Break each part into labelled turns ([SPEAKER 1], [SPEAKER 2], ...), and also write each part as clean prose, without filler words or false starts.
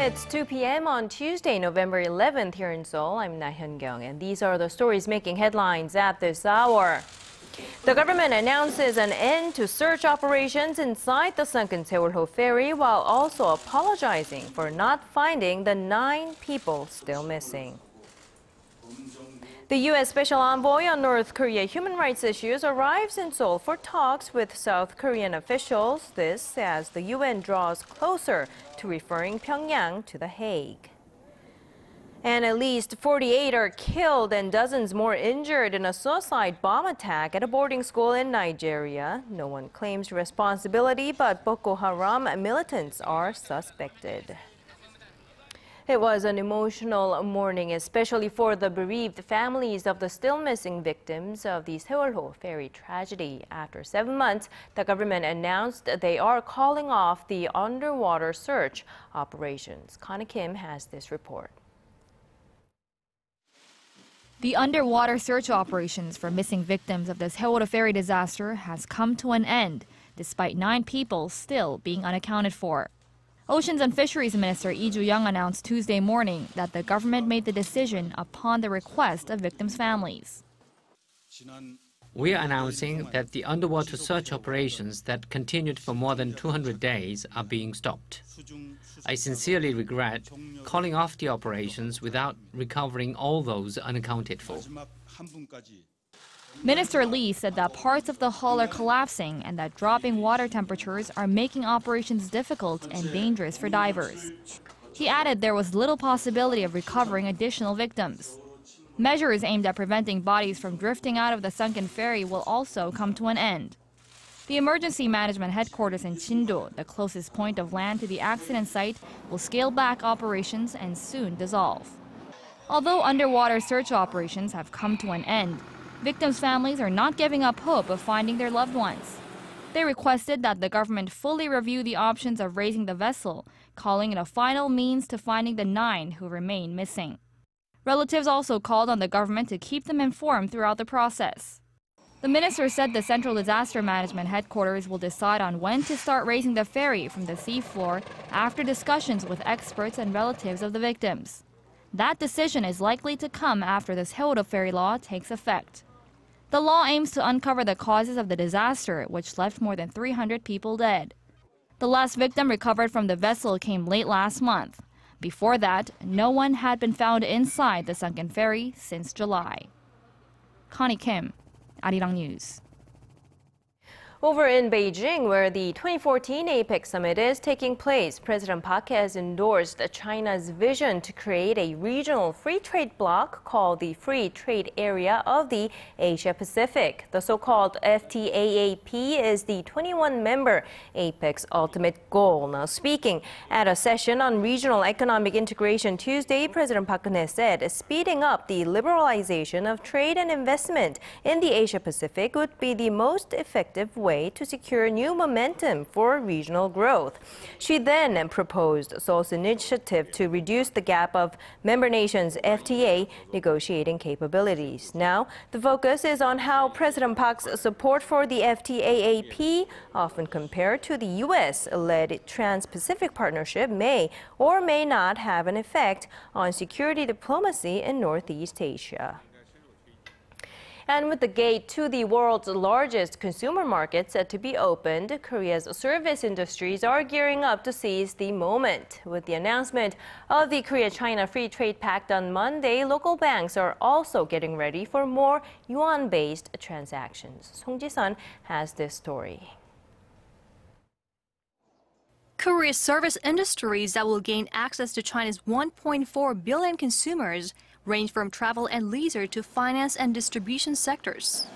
[SPEAKER 1] It's 2 p.m. on Tuesday, November 11th here in Seoul. I'm Laah Hyun-kyung, and these are the stories making headlines at this hour. The government announces an end to search operations inside the sunken Sewol-ho ferry while also apologizing for not finding the 9 people still missing. The U.S. Special Envoy on North Korea human rights issues arrives in Seoul for talks with South Korean officials. This as the UN draws closer to referring Pyongyang to the Hague. And at least 48 are killed and dozens more injured in a suicide bomb attack at a boarding school in Nigeria. No one claims responsibility, but Boko Haram militants are suspected. It was an emotional morning, especially for the bereaved families of the still missing victims of the Sewolho ferry tragedy. After 7 months, the government announced they are calling off the underwater search operations. Connie Kim has this report.
[SPEAKER 2] The underwater search operations for missing victims of the Sewolho ferry disaster has come to an end, despite 9 people still being unaccounted for. Oceans and Fisheries Minister Lee Ju-young announced Tuesday morning that the government made the decision upon the request of victims' families.
[SPEAKER 3] We are announcing that the underwater search operations that continued for more than 200 days are being stopped. I sincerely regret calling off the operations without recovering all those unaccounted for.
[SPEAKER 2] Minister Lee said that parts of the hull are collapsing and that dropping water temperatures are making operations difficult and dangerous for divers. He added there was little possibility of recovering additional victims. Measures aimed at preventing bodies from drifting out of the sunken ferry will also come to an end. The emergency management headquarters in Chindo, the closest point of land to the accident site, will scale back operations and soon dissolve. Although underwater search operations have come to an end, victims' families are not giving up hope of finding their loved ones. They requested that the government fully review the options of raising the vessel, calling it a final means to finding the 9 who remain missing. Relatives also called on the government to keep them informed throughout the process. The minister said the Central Disaster Management Headquarters will decide on when to start raising the ferry from the seafloor after discussions with experts and relatives of the victims. That decision is likely to come after the Sewolho ferry law takes effect. The law aims to uncover the causes of the disaster, which left more than 300 people dead. The last victim recovered from the vessel came late last month. Before that, no one had been found inside the sunken ferry since July. Connie Kim, ARIRANG News.
[SPEAKER 1] Over in Beijing, where the 2014 APEC summit is taking place, President Park has endorsed China's vision to create a regional free trade bloc called the Free Trade Area of the Asia-Pacific. The so-called FTAAP is the 21-member APEC's ultimate goal. Now, speaking at a session on regional economic integration Tuesday, President Park said speeding up the liberalization of trade and investment in the Asia-Pacific would be the most effective way to secure new momentum for regional growth. She then proposed Seoul's initiative to reduce the gap of member nations' FTA negotiating capabilities. Now, the focus is on how President Park's support for the FTAAP, often compared to the U.S.-led Trans-Pacific Partnership, may or may not have an effect on security diplomacy in Northeast Asia. And with the gate to the world's largest consumer market set to be opened, Korea's service industries are gearing up to seize the moment. With the announcement of the Korea-China Free Trade Pact on Monday, local banks are also getting ready for more yuan-based transactions. Song Ji-sun has this story.
[SPEAKER 4] Korea's service industries that will gain access to China's 1.4 billion consumers range from travel and leisure to finance and distribution sectors.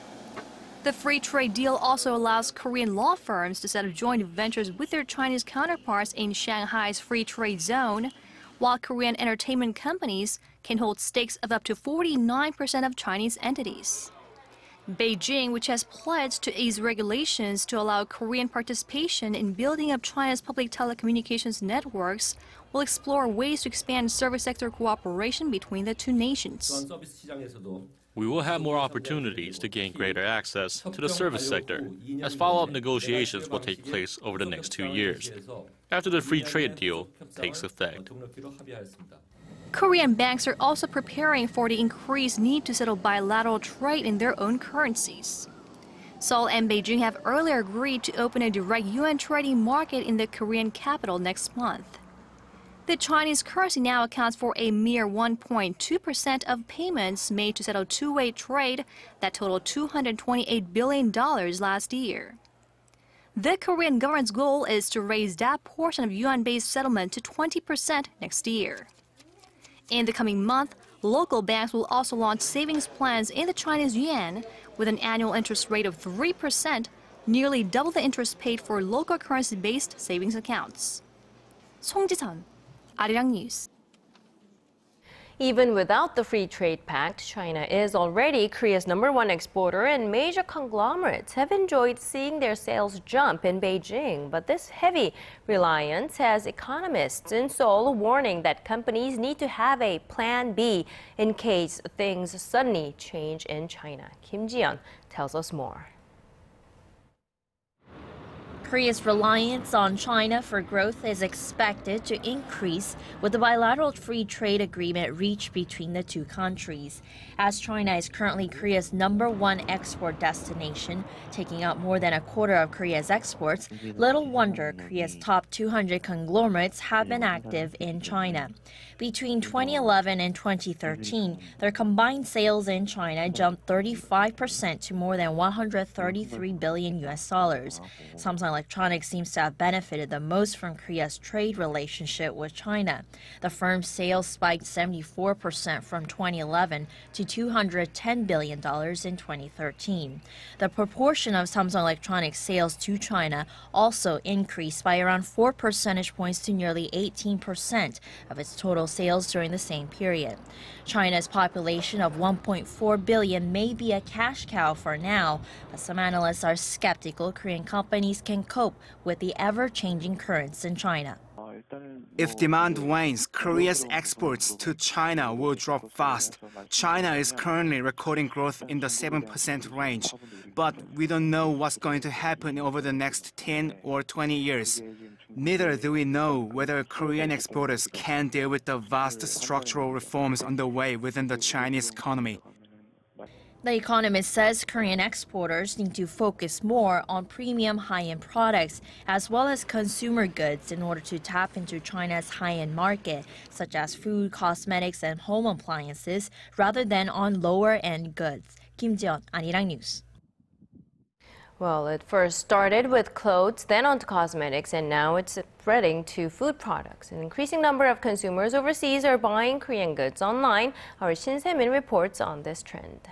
[SPEAKER 4] The free trade deal also allows Korean law firms to set up joint ventures with their Chinese counterparts in Shanghai's free trade zone, while Korean entertainment companies can hold stakes of up to 49% of Chinese entities. Beijing, which has pledged to ease regulations to allow Korean participation in building up China's public telecommunications networks, will explore ways to expand service sector cooperation between the two nations.
[SPEAKER 5] We will have more opportunities to gain greater access to the service sector, as follow-up negotiations will take place over the next 2 years, after the free trade deal takes effect.
[SPEAKER 4] Korean banks are also preparing for the increased need to settle bilateral trade in their own currencies. Seoul and Beijing have earlier agreed to open a direct yuan trading market in the Korean capital next month. The Chinese currency now accounts for a mere 1.2% of payments made to settle two-way trade that totaled $228 billion last year. The Korean government's goal is to raise that portion of yuan-based settlement to 20% next year. In the coming month, local banks will also launch savings plans in the Chinese yuan with an annual interest rate of 3%, nearly double the interest paid for local currency-based savings accounts. 송지선, ARIRANG News.
[SPEAKER 1] Even without the free trade pact, China is already Korea's #1 exporter, and major conglomerates have enjoyed seeing their sales jump in Beijing. But this heavy reliance has economists in Seoul warning that companies need to have a plan B in case things suddenly change in China. Kim Ji-yeon tells us more.
[SPEAKER 6] Korea's reliance on China for growth is expected to increase with the bilateral free trade agreement reached between the two countries. As China is currently Korea's #1 export destination, taking up more than a quarter of Korea's exports, little wonder Korea's top 200 conglomerates have been active in China. Between 2011 and 2013, their combined sales in China jumped 35% to more than $133 billion. Samsung Electronics seems to have benefited the most from Korea's trade relationship with China. The firm's sales spiked 74% from 2011 to $210 billion in 2013. The proportion of Samsung Electronics sales to China also increased by around 4 percentage points to nearly 18% of its total sales during the same period. China's population of 1.4 billion may be a cash cow for now, but some analysts are skeptical Korean companies can cope with the ever-changing currents in China.
[SPEAKER 7] If demand wanes, Korea's exports to China will drop fast. China is currently recording growth in the 7% range, but we don't know what's going to happen over the next 10 or 20 years. Neither do we know whether Korean exporters can deal with the vast structural reforms underway within the Chinese economy.
[SPEAKER 6] The economist says Korean exporters need to focus more on premium high-end products as well as consumer goods in order to tap into China's high-end market, such as food, cosmetics, and home appliances, rather than on lower-end goods. Kim Ji-yeon, ARIRANG News.
[SPEAKER 1] Well, it first started with clothes, then on to cosmetics, and now it's spreading to food products. An increasing number of consumers overseas are buying Korean goods online. Our Shin Se-min reports on this trend.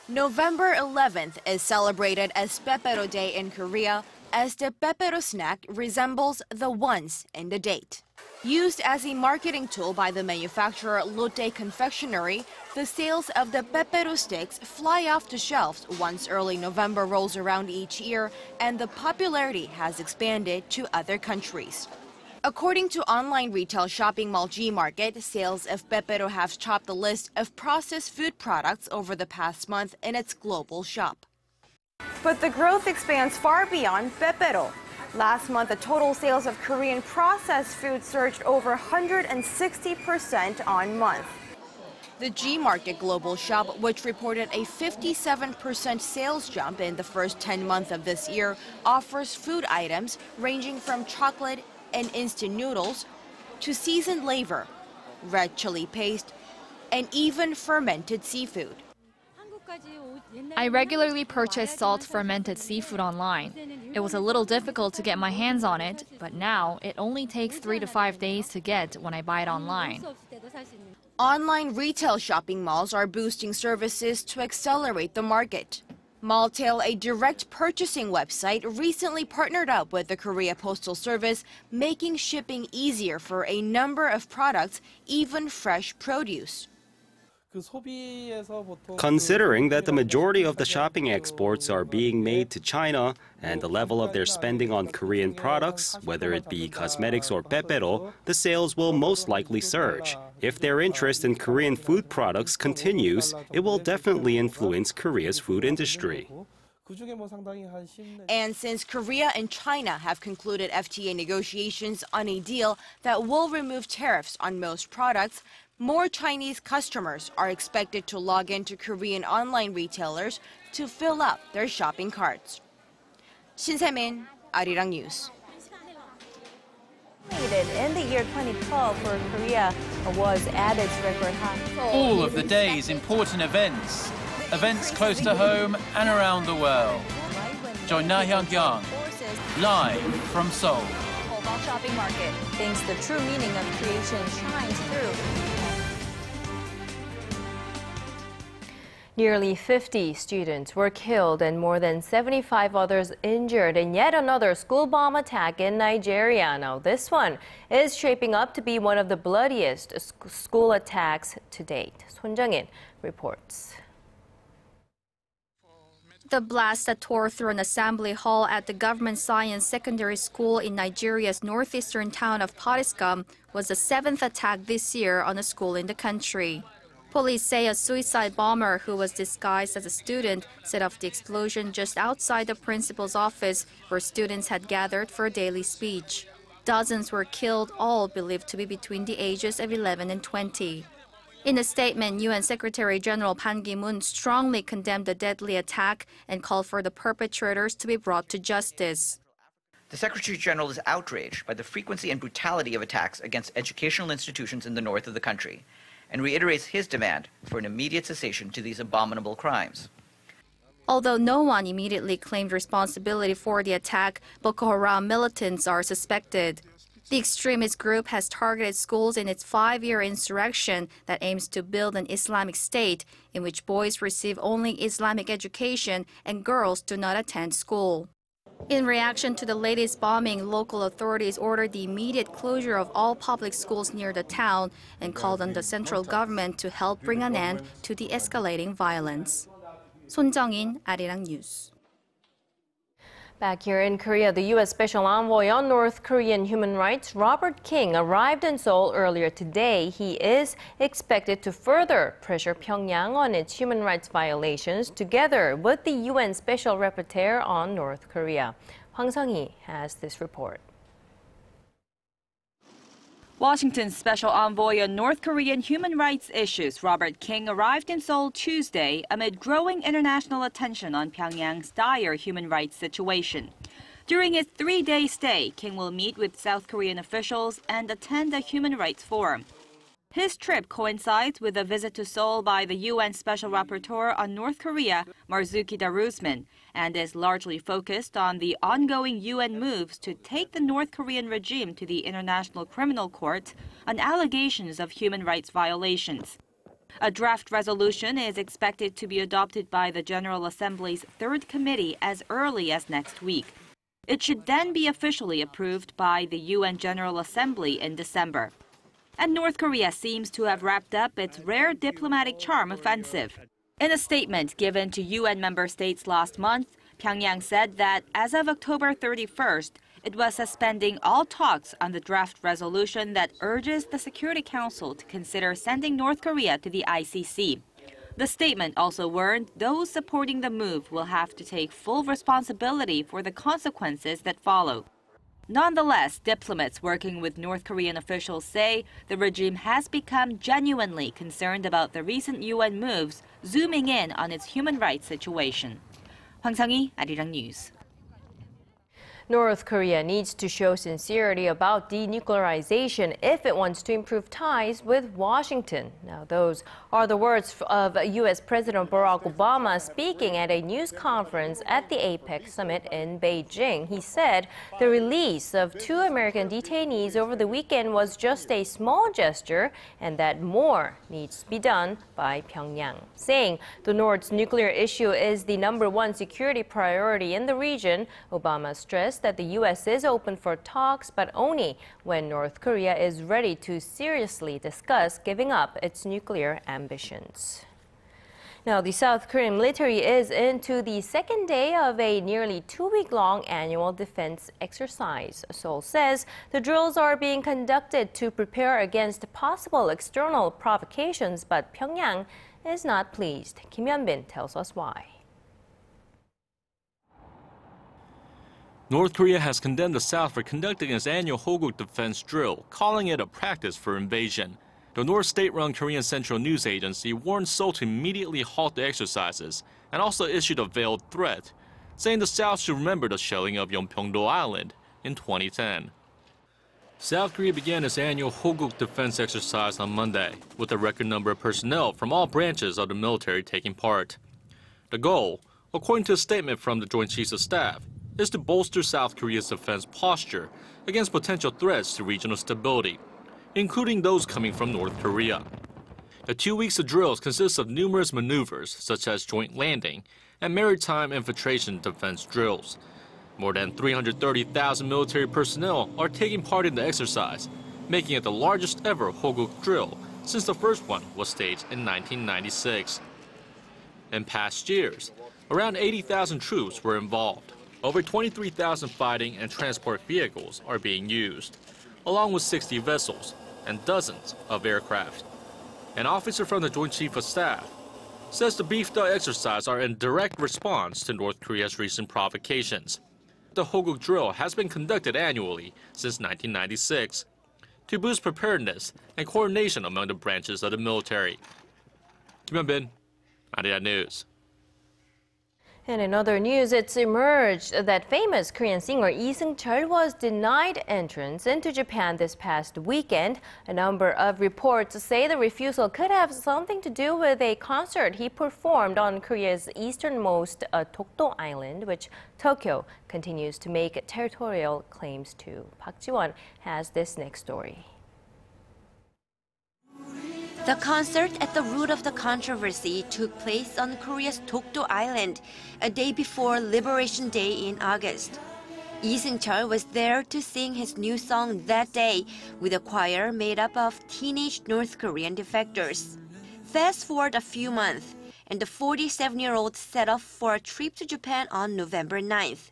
[SPEAKER 8] November 11th is celebrated as Pepero Day in Korea, as the Pepero snack resembles the ones in the date. Used as a marketing tool by the manufacturer Lotte Confectionery, the sales of the Pepero sticks fly off the shelves once early November rolls around each year, and the popularity has expanded to other countries. According to online retail shopping mall G-Market, sales of Pepero have topped the list of processed food products over the past month in its global shop.
[SPEAKER 9] But the growth expands far beyond Pepero. Last month, the total sales of Korean processed food surged over 160% on month.
[SPEAKER 8] The G-Market global shop, which reported a 57% sales jump in the first 10 months of this year, offers food items ranging from chocolate and instant noodles to seasoned liver, red chili paste, and even fermented seafood.
[SPEAKER 2] I regularly purchase salt-fermented seafood online. It was a little difficult to get my hands on it, but now it only takes 3 to 5 days to get when I buy it online.
[SPEAKER 8] Online retail shopping malls are boosting services to accelerate the market. Malltail, a direct purchasing website, recently partnered up with the Korea Postal Service, making shipping easier for a number of products, even fresh produce.
[SPEAKER 10] Considering that the majority of the shopping exports are being made to China and the level of their spending on Korean products, whether it be cosmetics or pepero, the sales will most likely surge. If their interest in Korean food products continues, it will definitely influence Korea's food industry.
[SPEAKER 8] And since Korea and China have concluded FTA negotiations on a deal that will remove tariffs on most products, more Chinese customers are expected to log into Korean online retailers to fill up their shopping carts. Shin Se-min, ARIRANG News.
[SPEAKER 1] In the year 2012, where Korea was at its record high.
[SPEAKER 11] All of the day's important events close to home and around the world. Join Laah Hyun-kyung live from Seoul.
[SPEAKER 2] Shopping market thinks the true meaning of creation shines through.
[SPEAKER 1] Nearly 50 students were killed and more than 75 others injured in yet another school bomb attack in Nigeria. Now, this one is shaping up to be one of the bloodiest school attacks to date. Son Jung-in reports.
[SPEAKER 4] The blast that tore through an assembly hall at the Government Science Secondary School in Nigeria's northeastern town of Potiskum was the 7th attack this year on a school in the country. Police say a suicide bomber who was disguised as a student set off the explosion just outside the principal's office, where students had gathered for a daily speech. Dozens were killed, all believed to be between the ages of 11 and 20. In a statement, UN Secretary General Ban Ki-moon strongly condemned the deadly attack and called for the perpetrators to be brought to justice.
[SPEAKER 12] The Secretary General is outraged by the frequency and brutality of attacks against educational institutions in the north of the country, and reiterates his demand for an immediate cessation to these abominable crimes.
[SPEAKER 4] Although no one immediately claimed responsibility for the attack, Boko Haram militants are suspected. The extremist group has targeted schools in its 5-year insurrection that aims to build an Islamic state in which boys receive only Islamic education and girls do not attend school. In reaction to the latest bombing, local authorities ordered the immediate closure of all public schools near the town and called on the central government to help bring an end to the escalating violence. Son Jung-in, ARIRANG News.
[SPEAKER 1] Back here in Korea, the U.S. Special Envoy on North Korean human rights, Robert King, arrived in Seoul earlier today. He is expected to further pressure Pyongyang on its human rights violations, together with the UN Special Rapporteur on North Korea. Hwang Sung-hee has this report.
[SPEAKER 13] Washington's Special Envoy on North Korean human rights issues, Robert King, arrived in Seoul Tuesday amid growing international attention on Pyongyang's dire human rights situation. During his 3-day stay, King will meet with South Korean officials and attend a human rights forum. His trip coincides with a visit to Seoul by the UN Special Rapporteur on North Korea, Marzuki Darusman, and is largely focused on the ongoing UN moves to take the North Korean regime to the International Criminal Court on allegations of human rights violations. A draft resolution is expected to be adopted by the General Assembly's Third Committee as early as next week. It should then be officially approved by the UN General Assembly in December. And North Korea seems to have wrapped up its rare diplomatic charm offensive. In a statement given to UN member states last month, Pyongyang said that as of October 31st, it was suspending all talks on the draft resolution that urges the Security Council to consider sending North Korea to the ICC. The statement also warned those supporting the move will have to take full responsibility for the consequences that follow. Nonetheless, diplomats working with North Korean officials say the regime has become genuinely concerned about the recent UN moves, zooming in on its human rights situation. Hwang Sung-hee, ARIRANG News.
[SPEAKER 1] North Korea needs to show sincerity about denuclearization if it wants to improve ties with Washington. Now, those are the words of U.S. President Barack Obama speaking at a news conference at the APEC summit in Beijing. He said the release of 2 American detainees over the weekend was just a small gesture and that more needs to be done by Pyongyang, saying the North's nuclear issue is the #1 security priority in the region. Obama stressed stressed that the U.S. is open for talks, but only when North Korea is ready to seriously discuss giving up its nuclear ambitions. Now, the South Korean military is into the second day of a nearly 2-week-long annual defense exercise. Seoul says the drills are being conducted to prepare against possible external provocations, but Pyongyang is not pleased. Kim Hyun-bin tells us why.
[SPEAKER 5] North Korea has condemned the South for conducting its annual Hague defense drill, calling it a practice for invasion. The North state-run Korean Central News Agency warned Seoul to immediately halt the exercises and also issued a veiled threat, saying the South should remember the shelling of Yeonpyeong-do Island in 2010. South Korea began its annual Hague defense exercise on Monday, with a record number of personnel from all branches of the military taking part. The goal, according to a statement from the Joint Chiefs of Staff, is to bolster South Korea's defense posture against potential threats to regional stability, including those coming from North Korea. The 2 weeks of drills consist of numerous maneuvers, such as joint landing and maritime infiltration defense drills. More than 330,000 military personnel are taking part in the exercise, making it the largest ever Hague drill since the first one was staged in 1996. In past years, around 80,000 troops were involved. Over 23,000 fighting and transport vehicles are being used, along with 60 vessels and dozens of aircraft. An officer from the Joint Chiefs of Staff says the beefed-up exercises are in direct response to North Korea's recent provocations. The Hague drill has been conducted annually since 1996 to boost preparedness and coordination among the branches of the military. Kim Hyun-bin, ARIRANG News.
[SPEAKER 1] And in other news, it's emerged that famous Korean singer Eason Cherry was denied entrance into Japan this past weekend. A number of reports say the refusal could have something to do with a concert he performed on Korea's easternmost Dokdo Island, which Tokyo continues to make territorial claims to. Park Ji-won has this next story.
[SPEAKER 14] The concert at the root of the controversy took place on Korea's Dokdo Island a day before Liberation Day in August. Eason Cherry was there to sing his new song that day with a choir made up of teenage North Korean defectors. Fast forward a few months, and the 47-year-old set off for a trip to Japan on November 9th.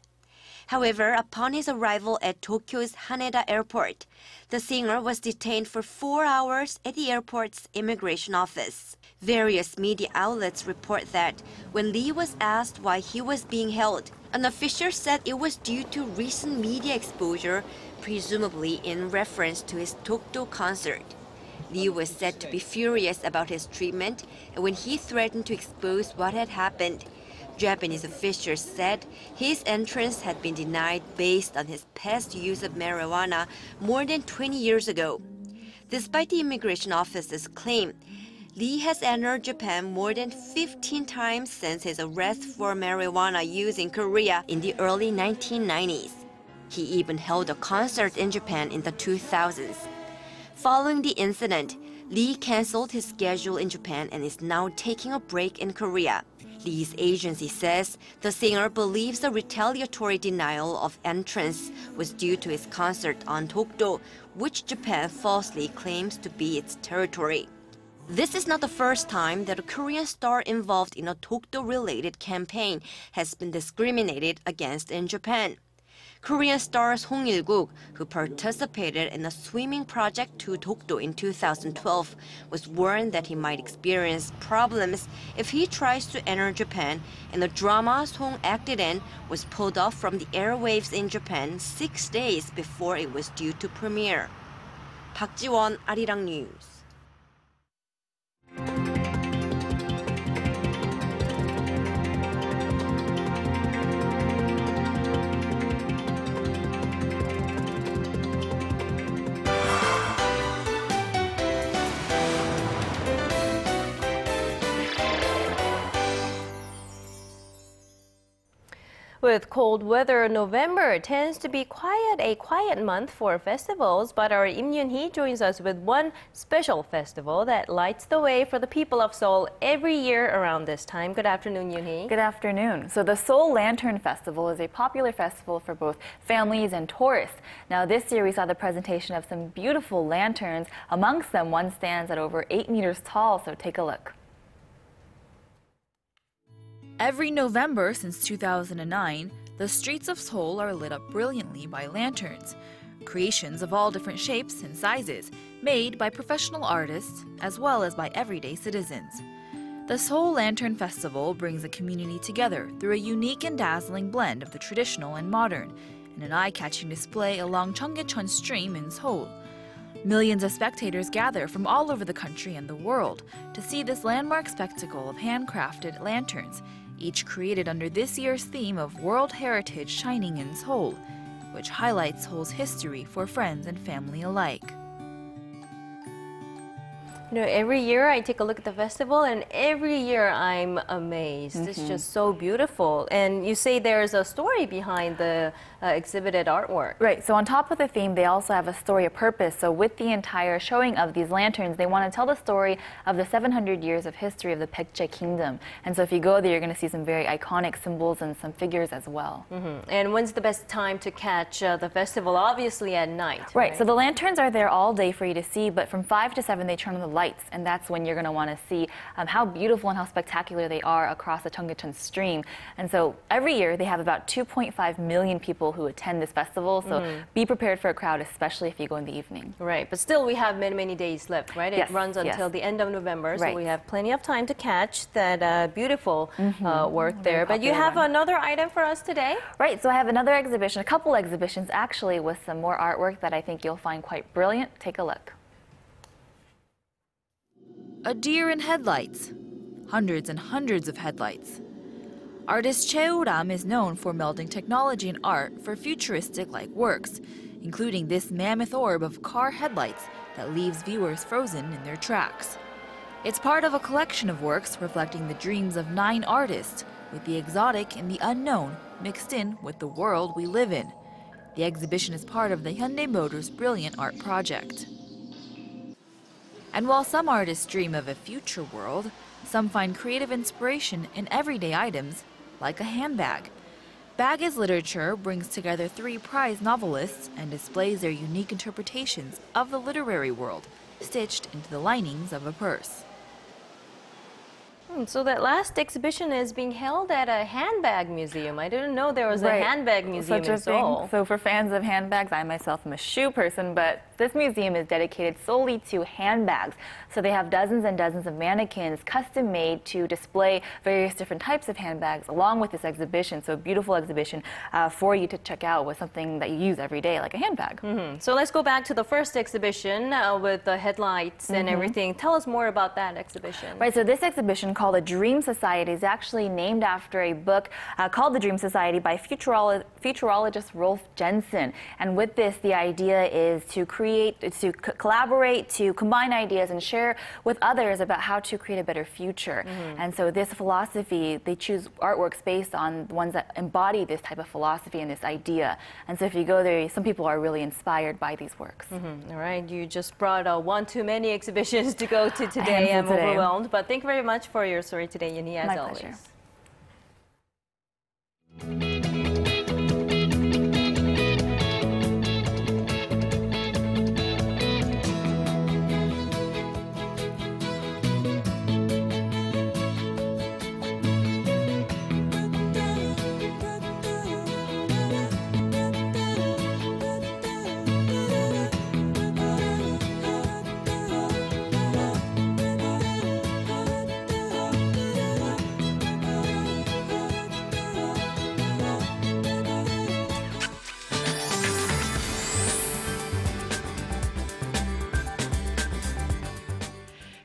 [SPEAKER 14] However, upon his arrival at Tokyo's Haneda Airport, the singer was detained for 4 hours at the airport's immigration office. Various media outlets report that when Lee was asked why he was being held, an official said it was due to recent media exposure, presumably in reference to his Dokdo concert. Lee was said to be furious about his treatment when he threatened to expose what had happened. Japanese officials said his entrance had been denied based on his past use of marijuana more than 20 years ago. Despite the immigration office's claim, Lee has entered Japan more than 15 times since his arrest for marijuana use in Korea in the early 1990s. He even held a concert in Japan in the 2000s. Following the incident, Lee canceled his schedule in Japan and is now taking a break in Korea. Lee's agency says the singer believes the retaliatory denial of entrance was due to his concert on Dokdo, which Japan falsely claims to be its territory. This is not the first time that a Korean star involved in a Dokdo-related campaign has been discriminated against in Japan. Korean star Song Il-guk, who participated in a swimming project to Dokdo in 2012, was warned that he might experience problems if he tries to enter Japan, and the drama Song acted in was pulled off from the airwaves in Japan 6 days before it was due to premiere. Park Ji-won, ARIRANG News.
[SPEAKER 1] With cold weather, November tends to be a quiet month for festivals, but our Im Yoon-hee joins us with one special festival that lights the way for the people of Seoul every year around this time. Good afternoon, Yoon-hee.
[SPEAKER 15] Good afternoon. So the Seoul Lantern Festival is a popular festival for both families and tourists. Now this year we saw the presentation of some beautiful lanterns. Amongst them, one stands at over 8 meters tall, so take a look. Every November since 2009, the streets of Seoul are lit up brilliantly by lanterns, creations of all different shapes and sizes, made by professional artists as well as by everyday citizens. The Seoul Lantern Festival brings the community together through a unique and dazzling blend of the traditional and modern, in an eye-catching display along Cheonggyecheon Stream in Seoul. Millions of spectators gather from all over the country and the world to see this landmark spectacle of handcrafted lanterns, each created under this year's theme of World Heritage Shining in Seoul, which highlights Seoul's history for friends and family alike.
[SPEAKER 1] You know, every year I take a look at the festival and every year I'm amazed. It's just so beautiful. And you say there's a story behind the exhibited artwork.
[SPEAKER 15] Right, so on top of the theme, they also have a story, a purpose. So with the entire showing of these lanterns, they want to tell the story of the 700 years of history of the Baekje Kingdom. And so if you go there, you're going to see some very iconic symbols and some figures as well.
[SPEAKER 1] And when's the best time to catch the festival? Obviously at night.
[SPEAKER 15] Right, so the lanterns are there all day for you to see, but from 5 to 7 they turn on the lights, and that's when you're going to want to see how beautiful and how spectacular they are across the Cheonggyecheon Stream. And so every year they have about 2.5 million people who attend this festival, so be prepared for a crowd, especially if you go in the evening.
[SPEAKER 1] Right, but still we have many days left, right?
[SPEAKER 15] Yes,
[SPEAKER 1] It runs until the end of November, so
[SPEAKER 15] right.
[SPEAKER 1] we have plenty of time to catch that beautiful work there. But you have
[SPEAKER 15] one.
[SPEAKER 1] another item for us today?
[SPEAKER 15] Right, so I have another exhibition, a couple exhibitions actually, with some more artwork that I think you'll find quite brilliant. Take a look. A deer in headlights. Hundreds and hundreds of headlights. Artist Sewol-ho is known for melding technology and art for futuristic-like works, including this mammoth orb of car headlights that leaves viewers frozen in their tracks. It's part of a collection of works reflecting the dreams of 9 artists, with the exotic and the unknown mixed in with the world we live in. The exhibition is part of the Hyundai Motor's brilliant art project. And while some artists dream of a future world, some find creative inspiration in everyday items, like a handbag. Baggage Literature brings together 3 prize novelists and displays their unique interpretations of the literary world, stitched into the linings of a purse.
[SPEAKER 1] So that last exhibition is being held at a handbag museum. I didn't know there was a handbag museum in Seoul.
[SPEAKER 15] So for fans of handbags, I myself am a shoe person, but this museum is dedicated solely to handbags. So they have dozens and dozens of mannequins custom made to display various different types of handbags along with this exhibition. So a beautiful exhibition for you to check out with something that you use every day, like a handbag.
[SPEAKER 1] So let's go back to the first exhibition with the headlights and everything. Tell us more about that exhibition.
[SPEAKER 15] Right, so this exhibition called The Dream Society is actually named after a book called The Dream Society by futurologist Rolf Jensen. And with this, the idea is to collaborate, to combine ideas and share with others about how to create a better future. And so this philosophy, they choose artworks based on the ones that embody this type of philosophy and this idea. And so if you go there, some people are really inspired by these works.
[SPEAKER 1] All right, you just brought one too many exhibitions to go to today. I'm overwhelmed, but thank you very much for your story today, Yoon-hee, as always.
[SPEAKER 15] Pleasure.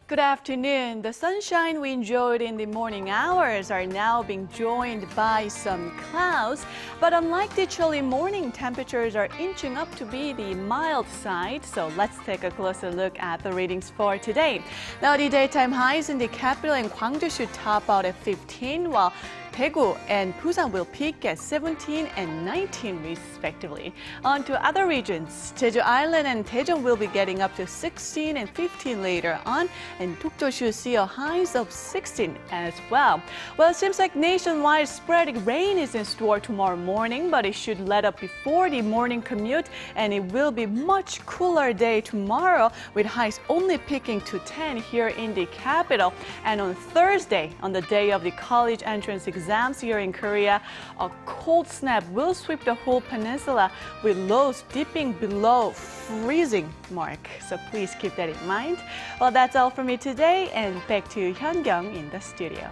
[SPEAKER 16] Good afternoon. The sunshine we enjoyed in the morning hours are now being joined by some clouds. But unlike the chilly morning, temperatures are inching up to be the mild side. So let's take a closer look at the readings for today. Now, the daytime highs in the capital and Gwangju should top out at 15, while Daegu and Busan will peak at 17 and 19 respectively. On to other regions. Jeju Island and Daejeon will be getting up to 16 and 15 later on, and Dokdo should see a highs of 16 as well. Well, it seems like nationwide sporadic rain is in store tomorrow morning, but it should let up before the morning commute, and it will be much cooler day tomorrow with highs only peaking to 10 here in the capital. And on Thursday, on the day of the college entrance exams here in Korea, a cold snap will sweep the whole peninsula with lows dipping below freezing mark. So please keep that in mind. Well, that's all from me today, and back to Hyun-kyung in the studio.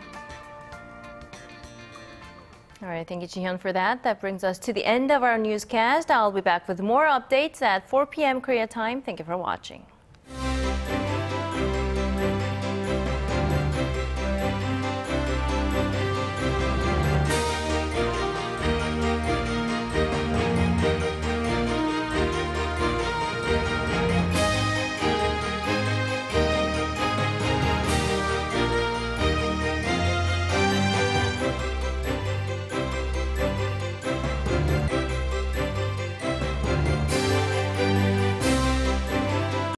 [SPEAKER 1] All right, thank you, Ji-hyun, for that. That brings us to the end of our newscast. I'll be back with more updates at 4 p.m. Korea time. Thank you for watching.